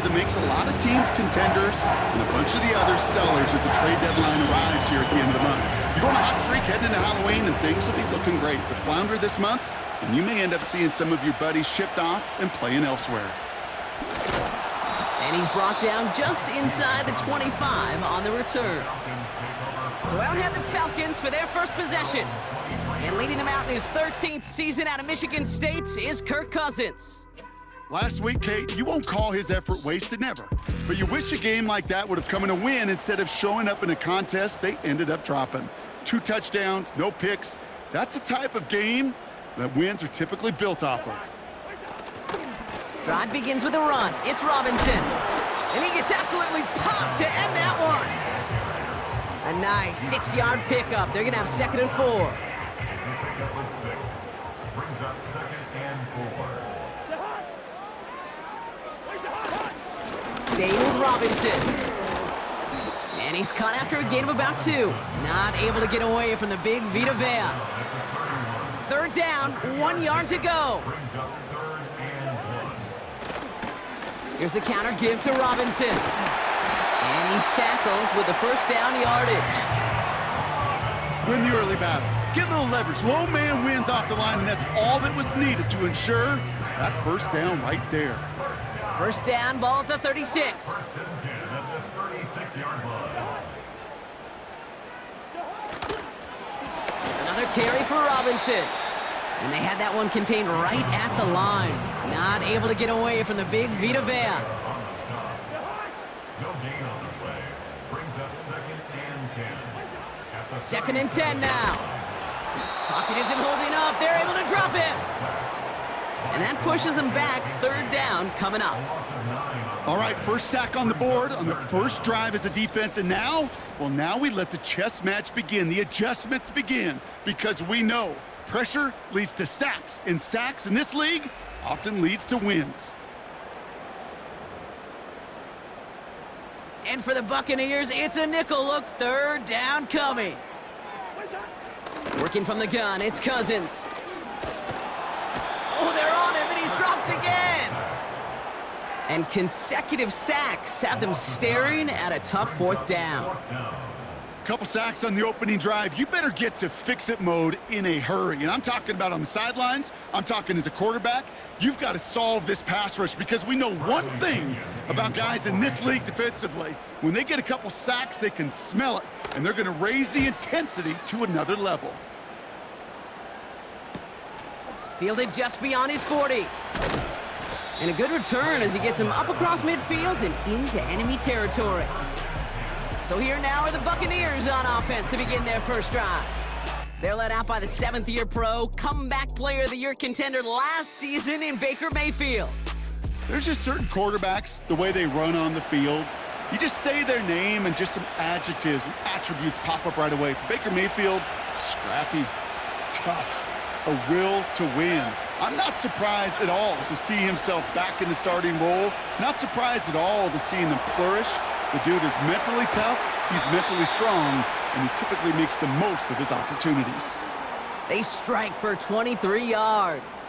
because it makes a lot of teams contenders and a bunch of the others sellers as the trade deadline arrives here at the end of the month. You're going a hot streak heading into Halloween, and things will be looking great. But flounder this month, and you may end up seeing some of your buddies shipped off and playing elsewhere. And he's brought down just inside the 25 on the return. So out head the Falcons for their first possession. And leading them out in his 13th season out of Michigan State is Kirk Cousins. Last week, Kate, you won't call his effort wasted, never. But you wish a game like that would have come in a win instead of showing up in a contest they ended up dropping. 2 touchdowns, no picks. That's the type of game that wins are typically built off of. Drive begins with a run. It's Robinson. And he gets absolutely popped to end that one. A nice 6-yard pickup. They're going to have 2nd and 4. Staying with Robinson. And he's caught after a gain of about 2. Not able to get away from the big Vita Vea. 3rd down, 1 yard to go. Here's a counter give to Robinson. And he's tackled with the 1st down yardage. Win the early battle. Get a little leverage. Low man wins off the line, and that's all that was needed to ensure that 1st down right there. 1st down, ball at the 36. Another carry for Robinson. And they had that one contained right at the line. Not able to get away from the big Vita Vea. Second and 10 now. Pocket isn't holding up. They're able to drop him. And that pushes them back. 3rd down coming up. All right, first sack on the board on the first drive as a defense. And now, well, now we let the chess match begin. The adjustments begin because we know pressure leads to sacks, and sacks in this league often leads to wins. And for the Buccaneers, it's a nickel look. 3rd down coming. Working from the gun, it's Cousins. Oh, they're on him, and he's dropped again. And consecutive sacks have them staring at a tough 4th down. Couple sacks on the opening drive. You better get to fix-it mode in a hurry. And I'm talking about on the sidelines. I'm talking as a quarterback. You've got to solve this pass rush because we know one thing about guys in this league defensively. When they get a couple sacks, they can smell it, and they're going to raise the intensity to another level. Fielded just beyond his 40. And a good return as he gets him up across midfield and into enemy territory. So here now are the Buccaneers on offense to begin their first drive. They're led out by the 7th-year pro, comeback player of the year contender last season in Baker Mayfield. There's just certain quarterbacks, the way they run on the field. You just say their name and just some adjectives and attributes pop up right away. For Baker Mayfield, scrappy, tough, a will to win. I'm not surprised at all to see himself back in the starting role. Not surprised at all to see him flourish. The dude is mentally tough, he's mentally strong, and he typically makes the most of his opportunities. They strike for 23 yards.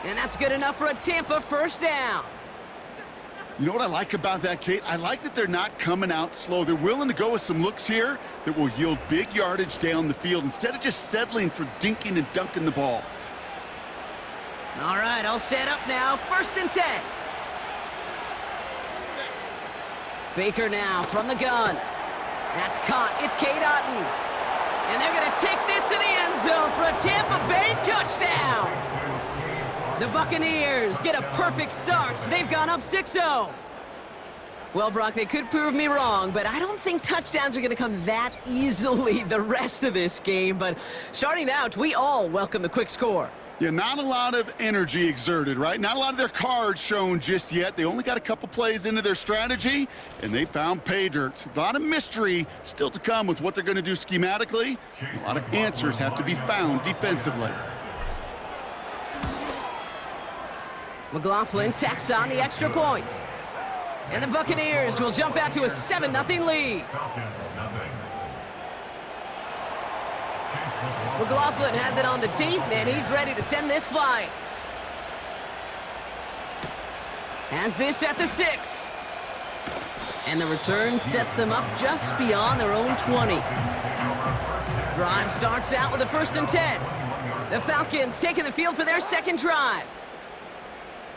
And that's good enough for a Tampa 1st down. You know what I like about that, Kate? I like that they're not coming out slow. They're willing to go with some looks here that will yield big yardage down the field instead of just settling for dinking and dunking the ball. All right, all set up now. 1st and 10. Baker now from the gun. That's caught. It's Cade Otton. And they're going to take this to the end zone for a Tampa Bay touchdown. The Buccaneers get a perfect start. They've gone up 6-0. Well, Brock, they could prove me wrong, but I don't think touchdowns are going to come that easily the rest of this game. But starting out, we all welcome the quick score. Yeah, not a lot of energy exerted, right? Not a lot of their cards shown just yet. They only got a couple plays into their strategy, and they found pay dirt. A lot of mystery still to come with what they're going to do schematically. A lot of answers have to be found defensively. McLaughlin tacks on the extra point. And the Buccaneers will jump out to a 7-0 lead. McLaughlin has it on the tee, and he's ready to send this flying. Has this at the 6. And the return sets them up just beyond their own 20. Drive starts out with a 1st and 10. The Falcons taking the field for their second drive.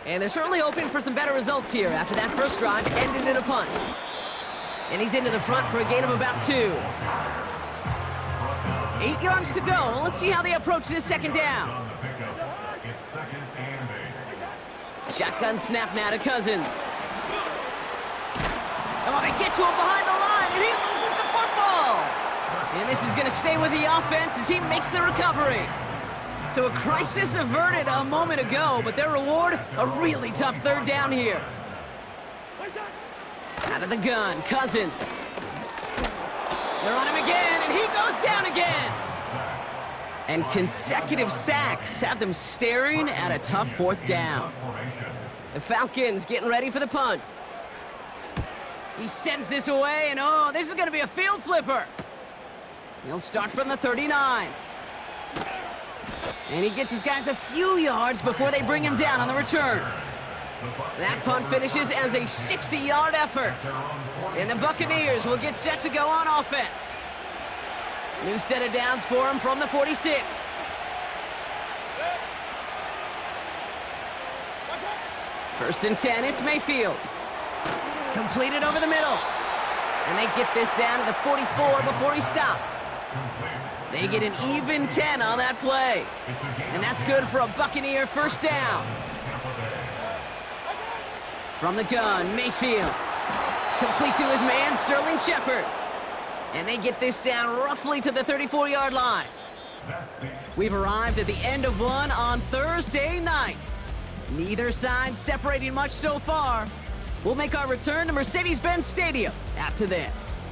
And they're certainly hoping for some better results here after that first drive ended in a punt. And he's into the front for a gain of about 2. 8 yards to go. Let's see how they approach this second down. Shotgun snap now to Cousins. Oh, they get to him behind the line, and he loses the football. And this is going to stay with the offense as he makes the recovery. So a crisis averted a moment ago, but their reward, a really tough 3rd down here. Out of the gun, Cousins. They're on him again, and he goes down again. And consecutive sacks have them staring at a tough 4th down. The Falcons getting ready for the punt. He sends this away, and oh, this is going to be a field flipper. He'll start from the 39. And he gets his guys a few yards before they bring him down on the return. That punt finishes as a 60-yard effort. And the Buccaneers will get set to go on offense. New set of downs for him from the 46. First and 10, it's Mayfield. Completed over the middle. And they get this down to the 44 before he stopped. They get an even 10 on that play. And that's good for a Buccaneer 1st down. From the gun, Mayfield. Complete to his man, Sterling Shepard. And they get this down roughly to the 34-yard line. We've arrived at the end of one on Thursday night. Neither side separating much so far. We'll make our return to Mercedes-Benz Stadium after this.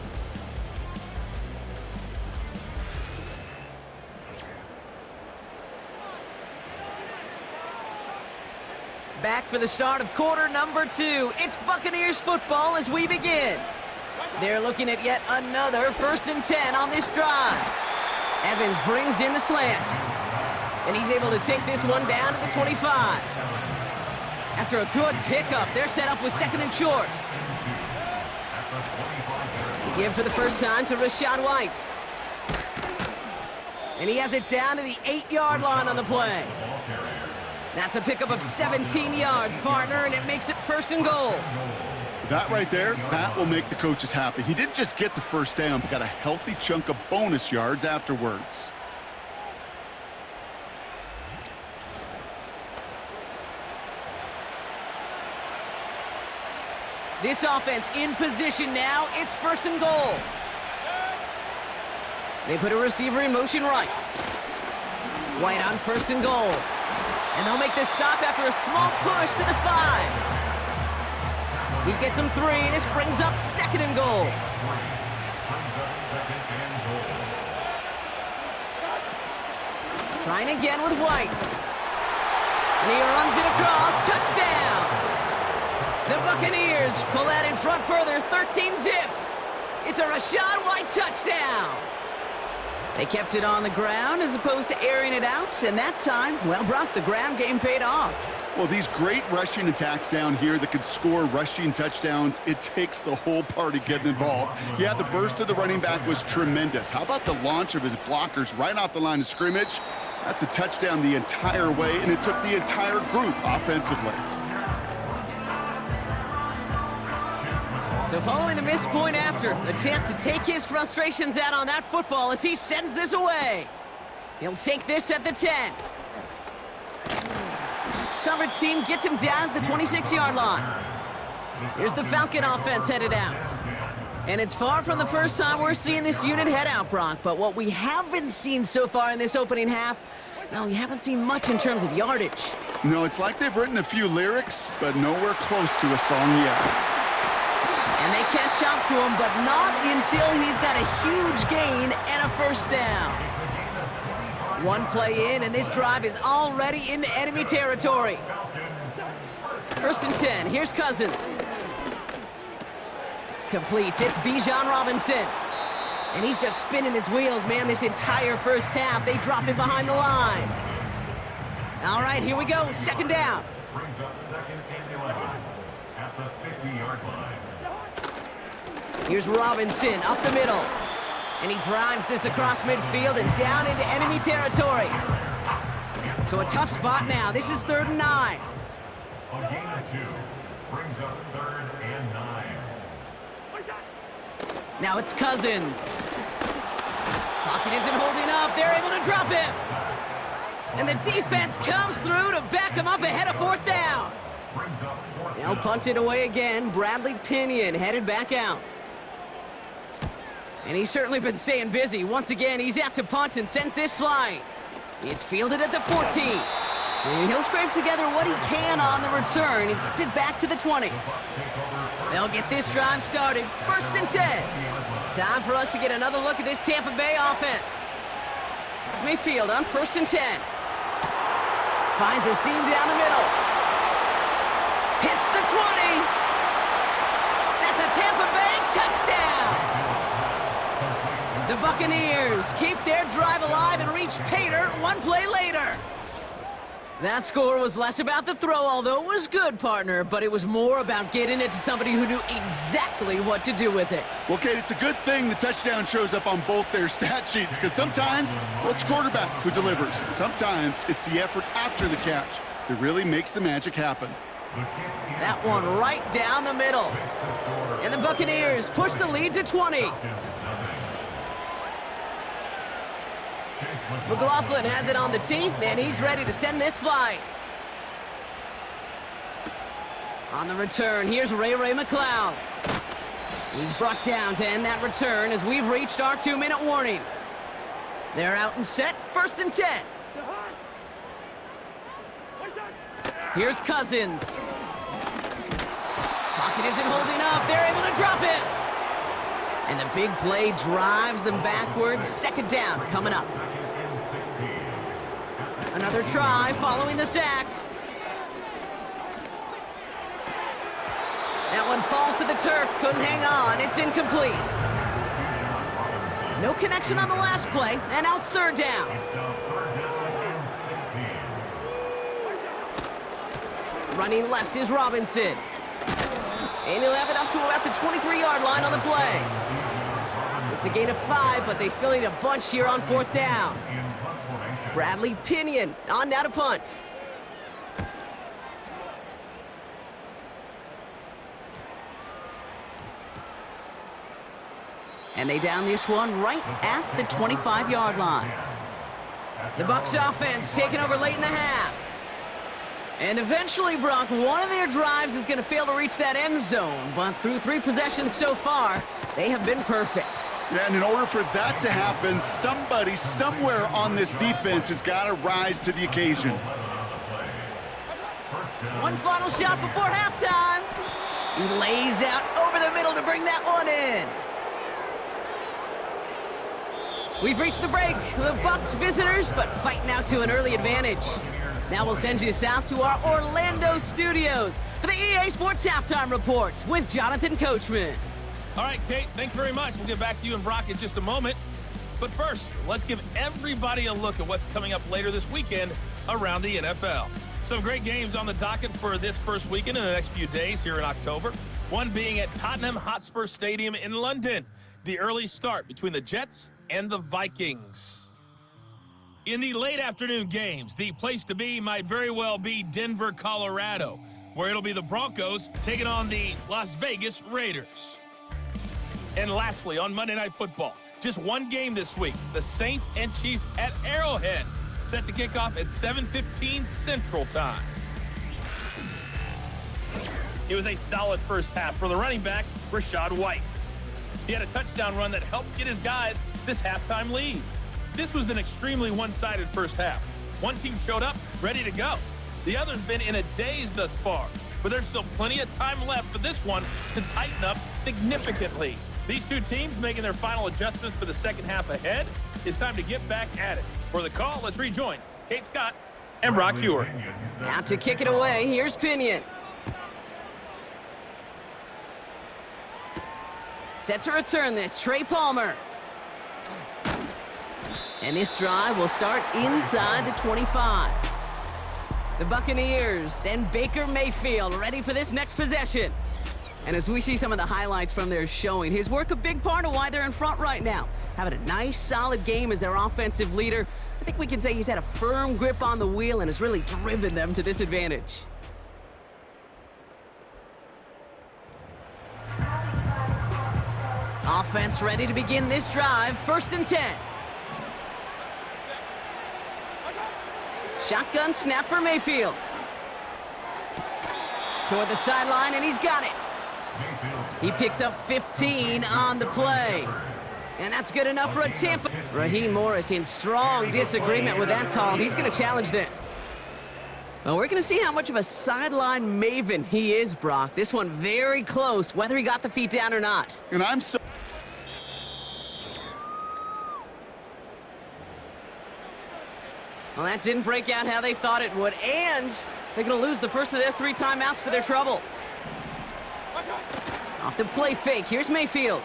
Back for the start of quarter number 2. It's Buccaneers football as we begin. They're looking at yet another 1st and 10 on this drive. Evans brings in the slant. And he's able to take this one down to the 25. After a good pickup, they're set up with 2nd and short. They give for the first time to Rachaad White. And he has it down to the 8-yard line on the play. That's a pickup of 17 yards, partner, and it makes it 1st and goal. That right there, that will make the coaches happy. He didn't just get the 1st down, but got a healthy chunk of bonus yards afterwards. This offense in position now. It's 1st and goal. They put a receiver in motion right. White on 1st and goal. And they'll make this stop after a small push to the 5. He gets him 3. This brings up 2nd and goal. Trying again with White. And he runs it across. Touchdown! The Buccaneers pull that in front further. 13-zip. It's a Rachaad White touchdown. They kept it on the ground as opposed to airing it out, and that time, well, Brock, the ground game paid off. Well, these great rushing attacks down here that could score rushing touchdowns, it takes the whole party getting involved. Yeah, the burst of the running back was tremendous. How about the launch of his blockers right off the line of scrimmage? That's a touchdown the entire way, and it took the entire group offensively. So following the missed point after, a chance to take his frustrations out on that football as he sends this away. He'll take this at the 10. Coverage team gets him down at the 26-yard line. Here's the Falcon offense headed out. And it's far from the first time we're seeing this unit head out, Brock, but what we haven't seen so far in this opening half, well, we haven't seen much in terms of yardage. No, it's like they've written a few lyrics, but nowhere close to a song yet. And they catch up to him, but not until he's got a huge gain and a 1st down. One play in, and this drive is already into enemy territory. 1st and 10. Here's Cousins. Completes. It's Bijan Robinson. And he's just spinning his wheels, man, this entire first half. They drop him behind the line. All right, here we go. 2nd down. Brings up 2nd and 11 at the 50-yard line. Here's Robinson up the middle. And he drives this across midfield and down into enemy territory. So a tough spot now. This is 3rd and 9. A gain of 2 brings up 3rd and 9. Now it's Cousins. Pocket isn't holding up. They're able to drop him. And the defense comes through to back him up ahead of 4th down. They'll punt it away again. Bradley Pinion headed back out. And he's certainly been staying busy. Once again, he's out to punt and sends this flying. It's fielded at the 14. And he'll scrape together what he can on the return and gets it back to the 20. They'll get this drive started. 1st and 10. Time for us to get another look at this Tampa Bay offense. Mayfield on 1st and 10. Finds a seam down the middle. Hits the 20. That's a Tampa Bay touchdown. The Buccaneers keep their drive alive and reach pay dirt 1 play later. That score was less about the throw, although it was good, partner, but it was more about getting it to somebody who knew exactly what to do with it. Well, Kate, it's a good thing the touchdown shows up on both their stat sheets, because sometimes, well, it's quarterback who delivers, and sometimes it's the effort after the catch that really makes the magic happen. That one right down the middle. And the Buccaneers push the lead to 20. McLaughlin has it on the tee, and he's ready to send this flying. On the return, here's Ray McLeod. He's brought down to end that return as we've reached our 2-minute warning. They're out and set, 1st and 10. Here's Cousins. Pocket isn't holding up. They're able to drop it. And the big play drives them backwards. 2nd down coming up. Another try following the sack. That one falls to the turf. Couldn't hang on. It's incomplete. No connection on the last play. And now it's 3rd down. Running left is Robinson. And he'll have it up to about the 23-yard line on the play. It's a gain of 5, but they still need a bunch here on 4th down. Bradley Pinion on now to punt. And they down this one right at the 25-yard line. The Bucs offense taking over late in the half. And eventually, Brock, one of their drives is going to fail to reach that end zone. But through 3 possessions so far, they have been perfect. Yeah, and in order for that to happen, somebody somewhere on this defense has got to rise to the occasion. One final shot before halftime. He lays out over the middle to bring that one in. We've reached the break. The Bucs visitors, but fighting out to an early advantage. Now we'll send you south to our Orlando studios for the EA Sports Halftime Report with Jonathan Coachman. All right, Kate, thanks very much. We'll get back to you and Brock in just a moment. But first, let's give everybody a look at what's coming up later this weekend around the NFL. Some great games on the docket for this first weekend in the next few days here in October. One being at Tottenham Hotspur Stadium in London. The early start between the Jets and the Vikings. In the late afternoon games, the place to be might very well be Denver, Colorado, where it'll be the Broncos taking on the Las Vegas Raiders. And lastly, on Monday Night Football, just one game this week, the Saints and Chiefs at Arrowhead, set to kick off at 7:15 Central Time. It was a solid first half for the running back, Rachaad White. He had a touchdown run that helped get his guys this halftime lead. This was an extremely one-sided first half. One team showed up, ready to go. The other's been in a daze thus far, but there's still plenty of time left for this one to tighten up significantly. These two teams making their final adjustments for the second half ahead. It's time to get back at it. For the call, let's rejoin Kate Scott and Brock Hewer. Out to kick it away, here's Pinion. Set to return this, Trey Palmer. And this drive will start inside the 25. The Buccaneers and Baker Mayfield ready for this next possession. And as we see some of the highlights from their showing, his work a big part of why they're in front right now. Having a nice, solid game as their offensive leader. I think we can say he's had a firm grip on the wheel and has really driven them to this advantage. Offense ready to begin this drive. 1st and 10. Shotgun snap for Mayfield. Toward the sideline, and he's got it. He picks up 15 on the play. And that's good enough for a Tampa. Raheem Morris in strong disagreement with that call. He's going to challenge this. Well, we're going to see how much of a sideline maven he is, Brock. This one very close, whether he got the feet down or not. And I'm so... Well, that didn't break out how they thought it would, and they're going to lose the first of their 3 timeouts for their trouble. Off the play fake, here's Mayfield.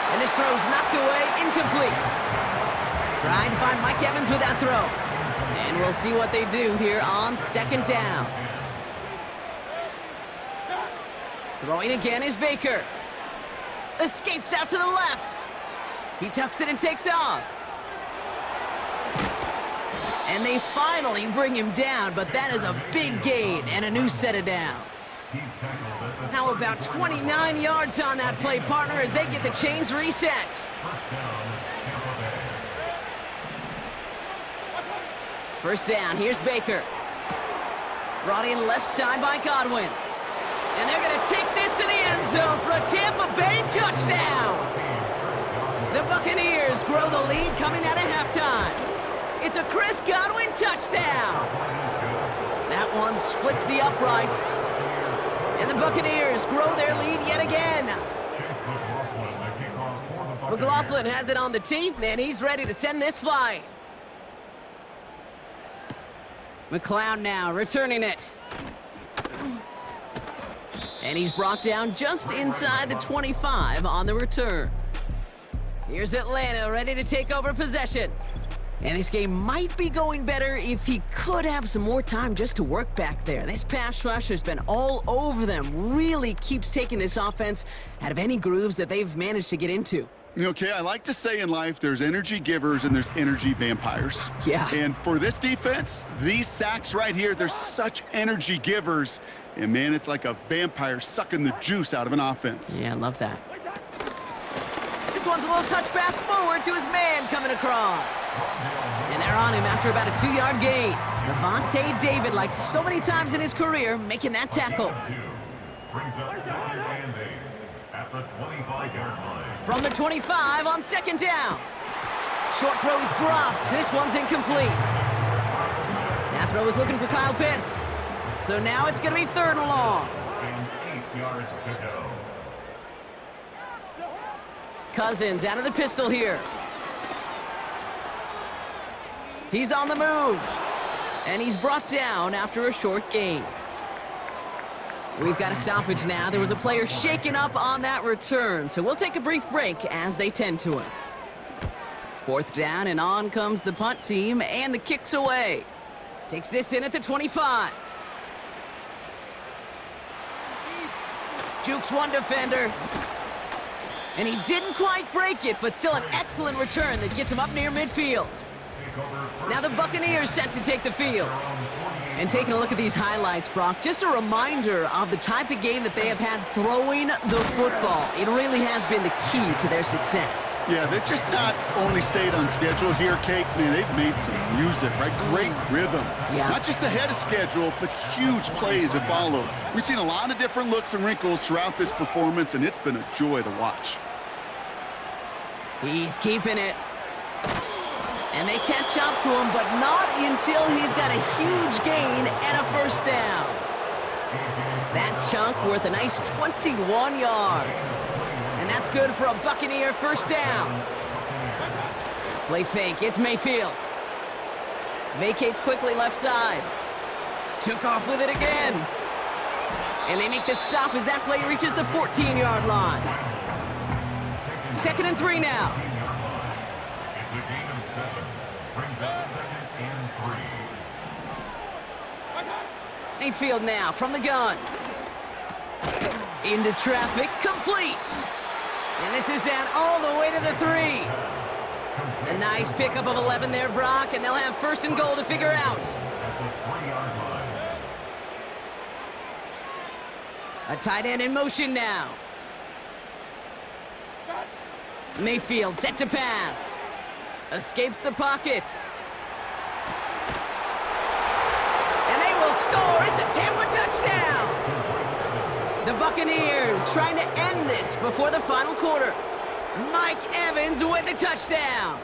And this throw's knocked away, incomplete. Trying to find Mike Evans with that throw. And we'll see what they do here on 2nd down. Throwing again is Baker. Escapes out to the left. He tucks it and takes off. And they finally bring him down, but that is a big gain and a new set of downs. How about 29 yards on that play, partner, as they get the chains reset. First down, here's Baker. Brought in left side by Godwin. And they're going to take this to the end zone for a Tampa Bay touchdown. The Buccaneers grow the lead coming out of halftime. It's a Chris Godwin touchdown. That one splits the uprights. And the Buccaneers grow their lead yet again. McLaughlin has it on the tee, and he's ready to send this flying. McLeod now returning it. And he's brought down just inside the 25 on the return. Here's Atlanta ready to take over possession. And this game might be going better if he could have some more time just to work back there. This pass rush has been all over them. Really keeps taking this offense out of any grooves that they've managed to get into. Okay, I like to say in life there's energy givers and there's energy vampires. Yeah. And for this defense, these sacks right here, they're such energy givers. And man, it's like a vampire sucking the juice out of an offense. Yeah, I love that. This one's a little touch pass forward to his man coming across. And they're on him after about a 2-yard gain. Levante David, like so many times in his career, making that tackle. Brings up 2nd and 8 at the 25-yard line. From the 25 on 2nd down. Short throw is dropped. This one's incomplete. That throw is looking for Kyle Pitts. So now it's going to be 3rd and long. And 8 yards to go. Cousins out of the pistol here. He's on the move. And he's brought down after a short gain. We've got a stoppage now. There was a player shaken up on that return, so we'll take a brief break as they tend to him. 4th down, and on comes the punt team, and the kick's away. Takes this in at the 25. Jukes one defender. And he didn't quite break it, but still an excellent return that gets him up near midfield. Now the Buccaneers set to take the field. And taking a look at these highlights, Brock, just a reminder of the type of game that they have had throwing the football. It really has been the key to their success. Yeah, they've just not only stayed on schedule here, Kate. Man, they've made some music, right? Great rhythm. Yeah. Not just ahead of schedule, but huge plays have followed. We've seen a lot of different looks and wrinkles throughout this performance, and it's been a joy to watch. He's keeping it. And they catch up to him, but not until he's got a huge gain and a first down. That chunk worth a nice 21 yards. And that's good for a Buccaneer first down. Play fake, it's Mayfield. Vacates quickly left side. Took off with it again. And they make the stop as that play reaches the 14-yard line. 2nd and 3 now. It's a gain of 7. Brings up 2nd and 3. Mayfield now from the gun. Into traffic, complete. And this is down all the way to the 3. A nice pickup of 11 there, Brock, and they'll have first and goal to figure out. A tight end in motion now. Mayfield set to pass. Escapes the pocket. And they will score. It's a Tampa touchdown. The Buccaneers trying to end this before the final quarter. Mike Evans with the touchdown.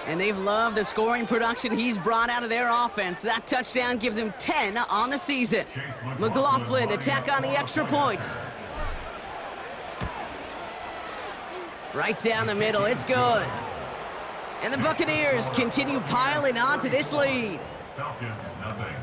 And they've loved the scoring production he's brought out of their offense. That touchdown gives him 10 on the season. McLaughlin attack on the extra point. Right down the middle, it's good. And the Buccaneers continue piling on to this lead. Falcons, nothing.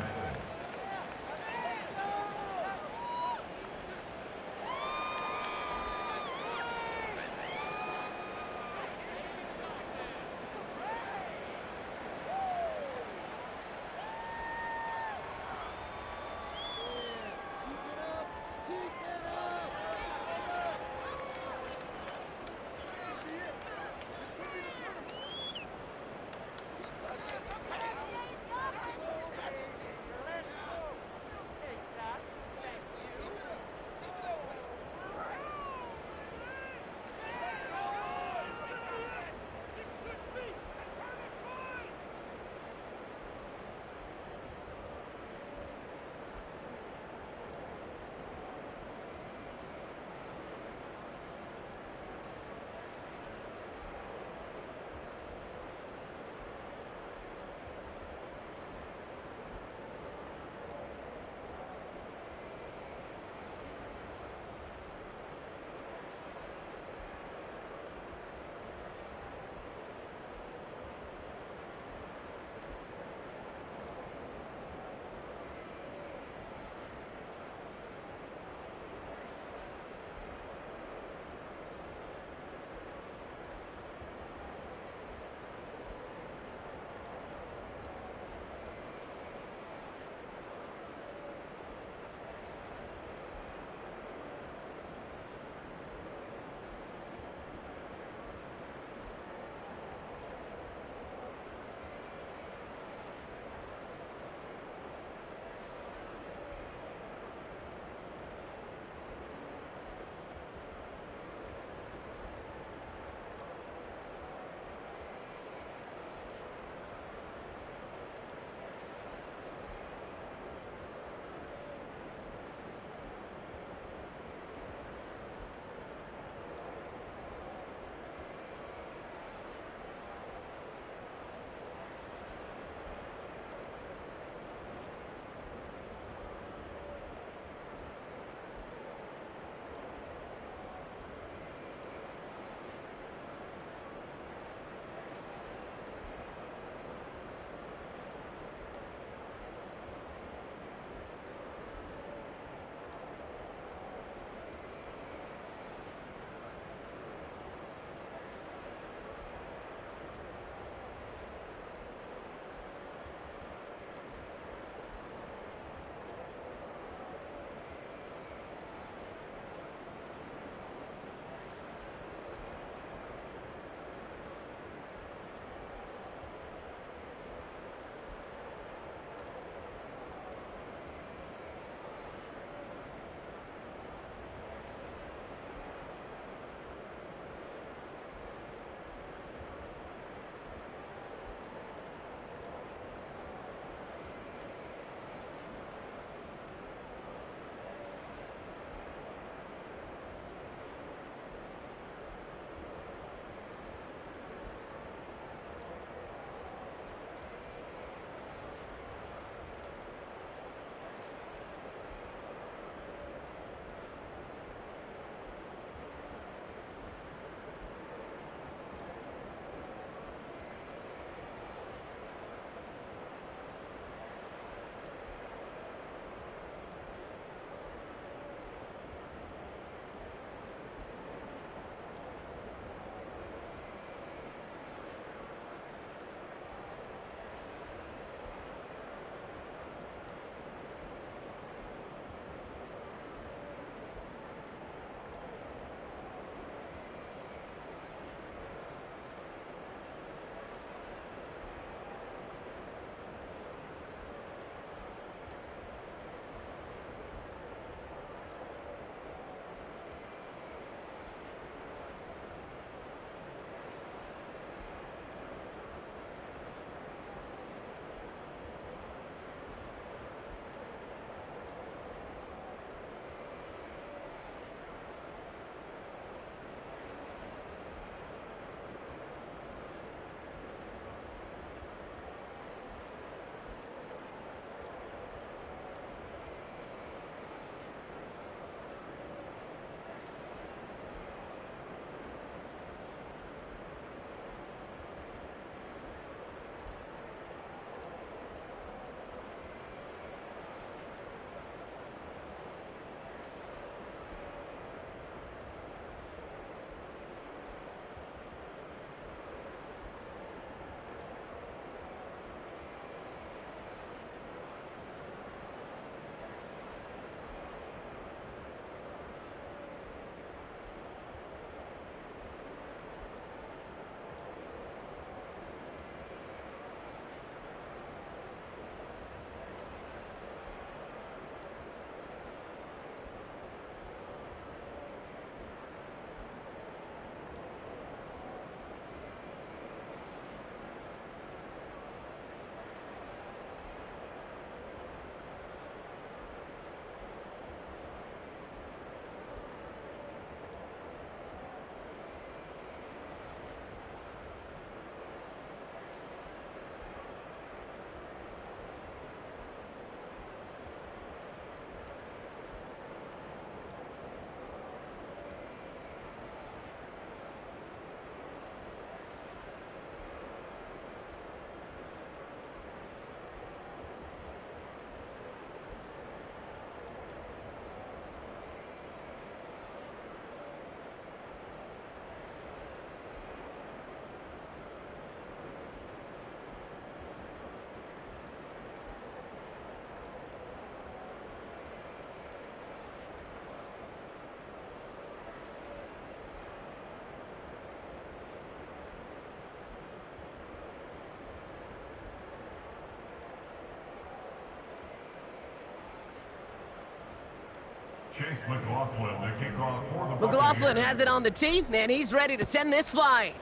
Chase McLaughlin to kick off for the McLaughlin Buccaneers. has it on the tee, and he's ready to send this flying.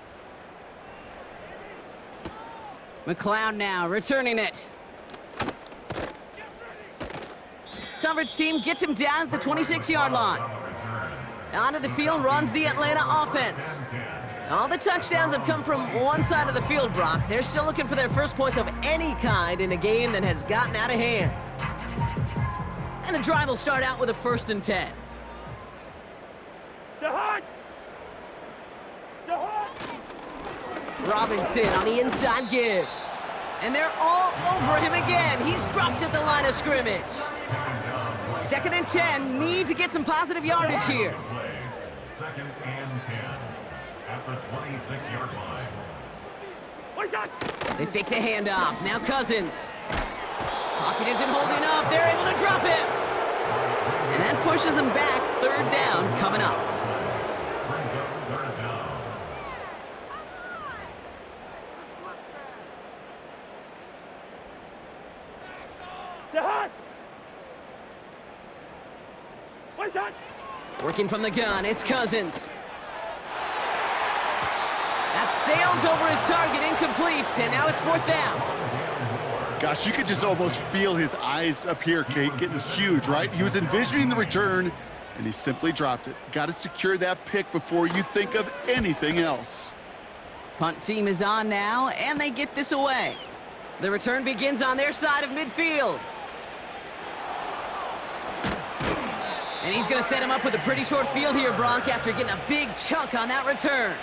McLeod now returning it. Coverage team gets him down at the 26-yard line. Onto the field runs the Atlanta offense. All the touchdowns have come from one side of the field, Brock. They're still looking for their first points of any kind in a game that has gotten out of hand. And the drive will start out with a 1st and 10. Robinson on the inside give. And they're all over him again. He's dropped at the line of scrimmage. 2nd and 10, need to get some positive yardage here. 2nd and 10 at the 26-yard line. They fake the handoff. Now Cousins. Pocket isn't holding up. They're able to drop him. And that pushes them back. 3rd down coming up. Brings up 3rd down. Working from the gun, it's Cousins. That sails over his target, incomplete, and now it's 4th down. Gosh, you could just almost feel his eyes up here, Kate, getting huge, right? He was envisioning the return, and he simply dropped it. Got to secure that pick before you think of anything else. Punt team is on now, and they get this away. The return begins on their side of midfield. And he's going to set him up with a pretty short field here, Brock, after getting a big chunk on that return.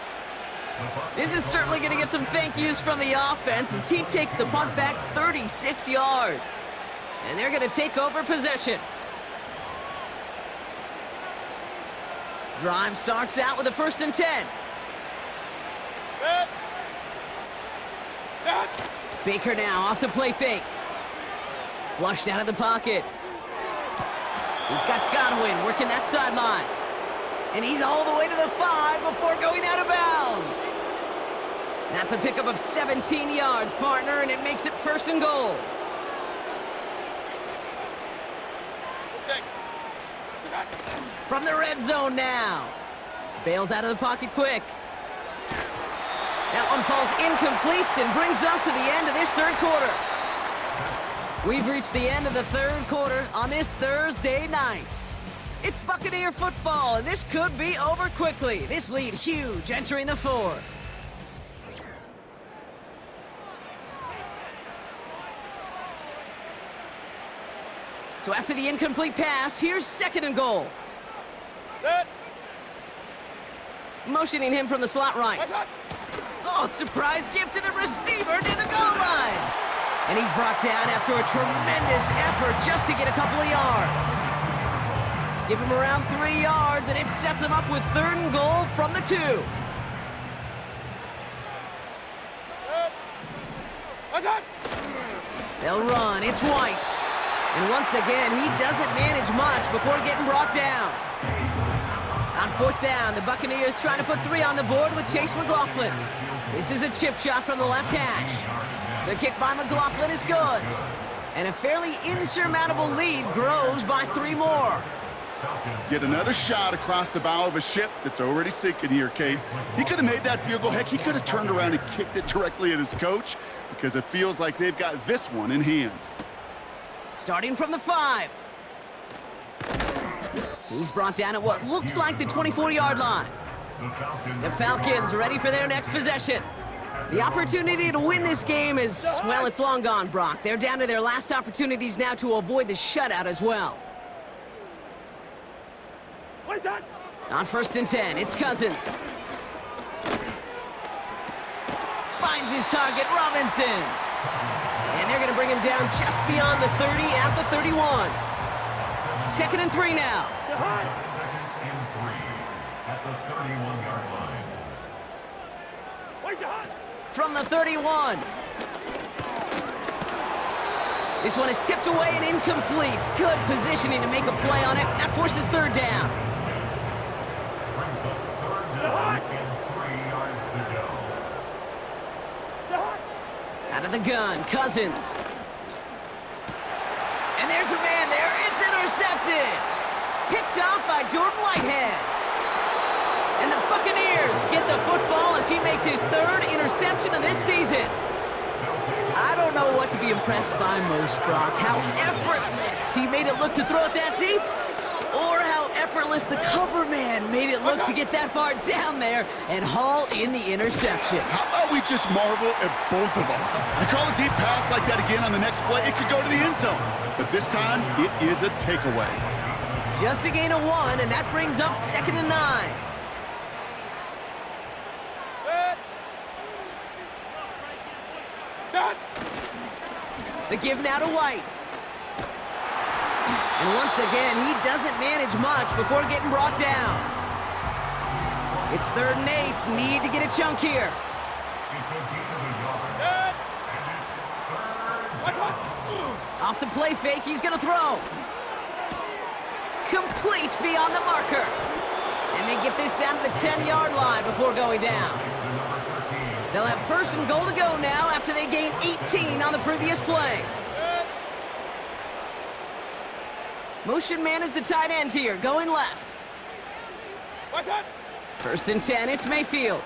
This is certainly going to get some thank yous from the offense as he takes the punt back 36 yards. And they're going to take over possession. Drive starts out with a 1st and 10. Baker now off the play fake. Flushed out of the pocket. He's got Godwin working that sideline. And he's all the way to the 5 before going out of bounds. That's a pickup of 17 yards, partner, and it makes it 1st and goal. From the red zone now. Bails out of the pocket quick. That one falls incomplete and brings us to the end of this 3rd quarter. We've reached the end of the 3rd quarter on this Thursday night. It's Buccaneer football, and this could be over quickly. This lead huge entering the 4th. So after the incomplete pass, here's 2nd and goal. Motioning him from the slot right. Oh, surprise gift to the receiver near the goal line. And he's brought down after a tremendous effort just to get a couple of yards. Give him around 3 yards, and it sets him up with 3rd and goal from the 2. They'll run. It's White. And once again, he doesn't manage much before getting brought down. On 4th down, the Buccaneers trying to put 3 on the board with Chase McLaughlin. This is a chip shot from the left hash. The kick by McLaughlin is good. And a fairly insurmountable lead grows by 3 more. Yet another shot across the bow of a ship that's already sinking here, Kate. He could have made that field goal. Heck, he could have turned around and kicked it directly at his coach because it feels like they've got this one in hand. Starting from the 5. He's brought down at what looks like the 24-yard line. The Falcons ready for their next possession. The opportunity to win this game is, well, it's long gone, Brock. They're down to their last opportunities now to avoid the shutout as well. On 1st and 10, it's Cousins. Finds his target, Robinson. And they're going to bring him down just beyond the 30 at the 31. 2nd and 3 now. 2nd and 3 at the 31-yard line. From the 31. This one is tipped away and incomplete. Good positioning to make a play on it. That forces 3rd down. Brings up 3rd down and 3 yards to go. Out of the gun, Cousins. And there's a man there. It's intercepted. picked off by Jordan Whitehead. And the Buccaneers get the football as he makes his third interception of this season. I don't know what to be impressed by most, Brock. How effortless he made it look to throw it that deep, or how effortless the cover man made it look to get that far down there and haul in the interception. How about we just marvel at both of them? You call a deep pass like that again on the next play, it could go to the end zone. But this time, it is a takeaway. Just a gain of 1, and that brings up 2nd and 9. The give now to White. And once again, he doesn't manage much before getting brought down. It's 3rd and 8. Need to get a chunk here. Off the play fake, he's going to throw. Complete beyond the marker. And they get this down to the 10-yard line before going down. They'll have 1st and goal to go now after they gain 18 on the previous play. Motion man is the tight end here, going left. 1st and 10, it's Mayfield.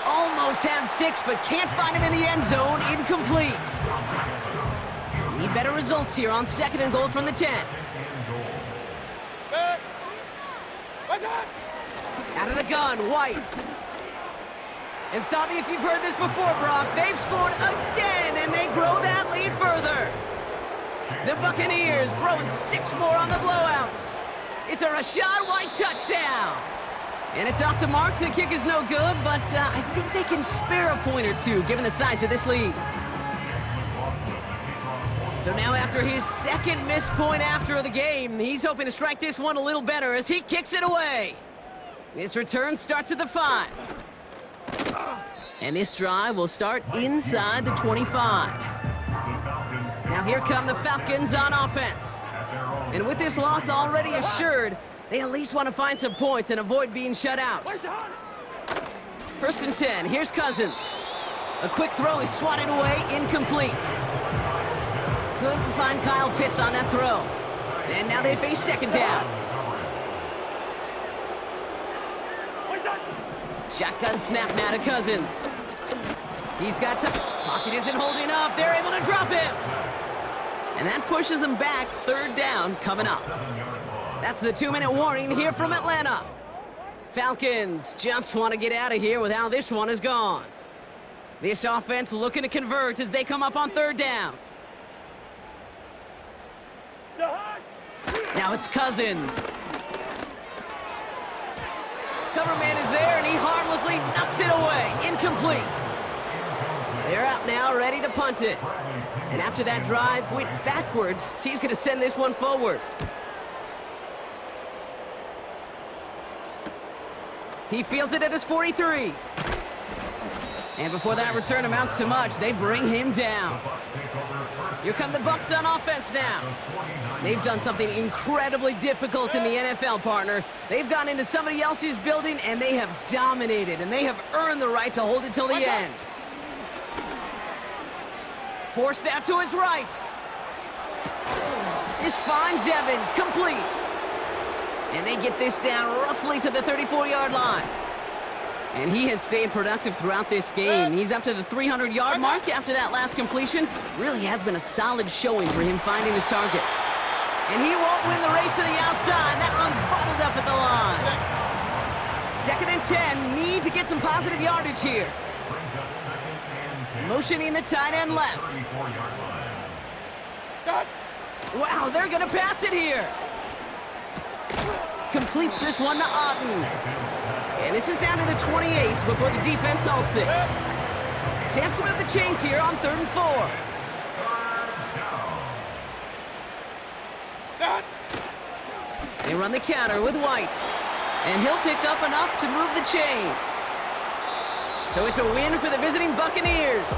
Almost had 6, but can't find him in the end zone. Incomplete. Need better results here on 2nd and goal from the 10. Out of the gun, White. And stop me if you've heard this before, Brock. They've scored again, and they grow that lead further. The Buccaneers throwing 6 more on the blowout. It's a Rachaad White touchdown. And it's off the mark. The kick is no good, but I think they can spare a point or two, given the size of this lead. So now after his 2nd missed point after the game, he's hoping to strike this one a little better as he kicks it away. This return starts at the 5. And this drive will start inside the 25. Now here come the Falcons on offense. And with this loss already assured, they at least want to find some points and avoid being shut out. 1st and 10, here's Cousins. A quick throw is swatted away, incomplete. Couldn't find Kyle Pitts on that throw. And now they face 2nd down. Shotgun snap now to Cousins. He's got some. Pocket isn't holding up. They're able to drop him. And that pushes them back. 3rd down coming up. That's the 2-minute warning here from Atlanta. Falcons just want to get out of here with how this one is gone. This offense looking to convert as they come up on 3rd down. Now it's Cousins. Cover man is there, and he harmlessly knocks it away. Incomplete. They're out now, ready to punt it. And after that drive went backwards, he's going to send this one forward. He fields it at his 43. And before that return amounts to much, they bring him down. Here come the Bucs on offense now. They've done something incredibly difficult in the NFL, partner. They've gone into somebody else's building, and they have dominated, and they have earned the right to hold it till the end. Forced out to his right. This finds Evans, complete. And they get this down roughly to the 34-yard line. And he has stayed productive throughout this game. He's up to the 300-yard mark after that last completion. Really has been a solid showing for him finding his targets. And he won't win the race to the outside. That run's bottled up at the line. 2nd and 10. Need to get some positive yardage here. Motioning the tight end left. Wow, they're going to pass it here. Completes this one to Otten. And this is down to the 28 before the defense halts it. Chance to move the chains here on 3rd and 4. They run the counter with White. And he'll pick up enough to move the chains. So it's a win for the visiting Buccaneers.